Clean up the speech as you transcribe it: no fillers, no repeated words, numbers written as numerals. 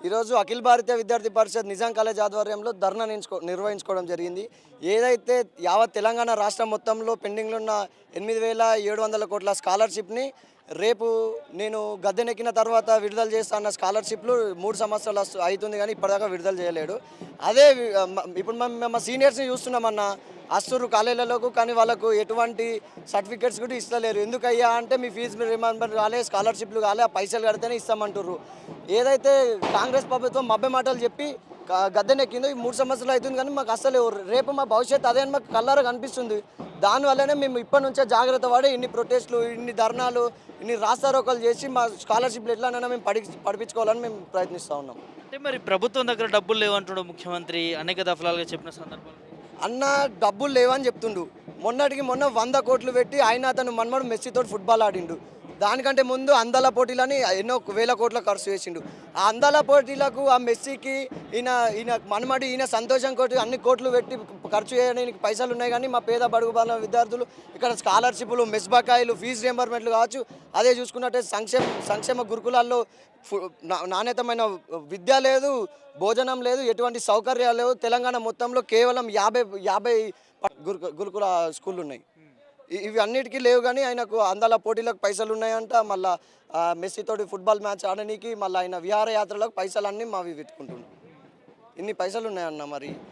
ఈరోజు అఖిల భారతీయ విద్యార్థి పరిషత్ నిజాం కాలేజ్ ఆధ్వర్యంలో ధర్నా నిర్వహించుకోవడం జరిగింది. ఏదైతే యావత్ తెలంగాణ రాష్ట్రం మొత్తంలో పెండింగ్లో ఉన్న 8,700 కోట్ల స్కాలర్షిప్ని రేపు నేను గద్దెనెక్కిన తర్వాత విడుదల చేస్తా అన్న స్కాలర్షిప్లు 3 సంవత్సరాలు అవుతుంది కానీ ఇప్పటిదాకా విడుదల చేయలేడు. అదే ఇప్పుడు మా సీనియర్స్ని చూస్తున్నామన్న వస్తుర్రు కాలేజీలకు, కానీ వాళ్ళకు ఎటువంటి సర్టిఫికేట్స్ కూడా ఇస్తలేరు. ఎందుకయ్యా అంటే మీ ఫీజు రిమెంబర్ కాలే, స్కాలర్షిప్లు కాలే, ఆ పైసలు కడితేనే ఇస్తామంటుర్రు. ఏదైతే కాంగ్రెస్ ప్రభుత్వం మభ్య మాటలు చెప్పి గద్దెనెక్కిందో ఈ 3 సంవత్సరాలు అవుతుంది కానీ మాకు అసలు రేపు మా భవిష్యత్తు అదే అని మాకు కళ్ళారా కనిపిస్తుంది. దానివల్లనే మేము ఇప్పటి నుంచే జాగ్రత్త పడి ఇన్ని ప్రొటెస్టులు, ఇన్ని ధర్నాలు, ఇన్ని రాస్తారోకలు చేసి మా స్కాలర్షిప్లు ఎట్లానైనా మేము పడిపించుకోవాలని మేము ప్రయత్నిస్తూ ఉన్నాం. అంటే మరి ప్రభుత్వం దగ్గర డబ్బులు లేవంటున్నాడు ముఖ్యమంత్రి అనేక దఫలాలుగా చెప్పిన సందర్భాలు. అన్న డబ్బులు లేవని చెప్తుండు. మొన్నటికి మొన్న 100 కోట్లు పెట్టి ఆయన అతను మన్మడు మెస్సీతో ఫుట్బాల్ ఆడిండు. దానికంటే ముందు అందాల పోటీలని ఎన్నో వేల కోట్ల ఖర్చు చేసిండు. ఆ అందాల పోటీలకు ఆ మెస్సీకి ఈయన ఈయన మన్మడి ఈయన సంతోషం కోటి అన్ని కోట్లు పెట్టి ఖర్చు చేయడానికి పైసలు ఉన్నాయి. కానీ మా పేద బడుగు బల విద్యార్థులు ఇక్కడ స్కాలర్షిప్లు, మెస్ బకాయిలు, ఫీజు రియంబర్మెంట్లు కావచ్చు. అదే చూసుకున్నట్టే సంక్షేమ గురుకులాల్లో నాణ్యతమైన విద్య లేదు, భోజనం లేదు, ఎటువంటి సౌకర్యాలు లేవు. తెలంగాణ మొత్తంలో కేవలం 50 గురుకుల స్కూళ్ళు ఉన్నాయి. ఇవి అన్నిటికీ లేవు. కానీ ఆయనకు అందాల పోటీలకు పైసలు ఉన్నాయంట. మళ్ళీ మెస్సీతోటి ఫుట్బాల్ మ్యాచ్ ఆడడానికి, మళ్ళీ ఆయన విహారయాత్రలకు పైసలు అన్నీ మావి పెట్టుకుంటున్నాం. ఇన్ని పైసలు ఉన్నాయన్న మరి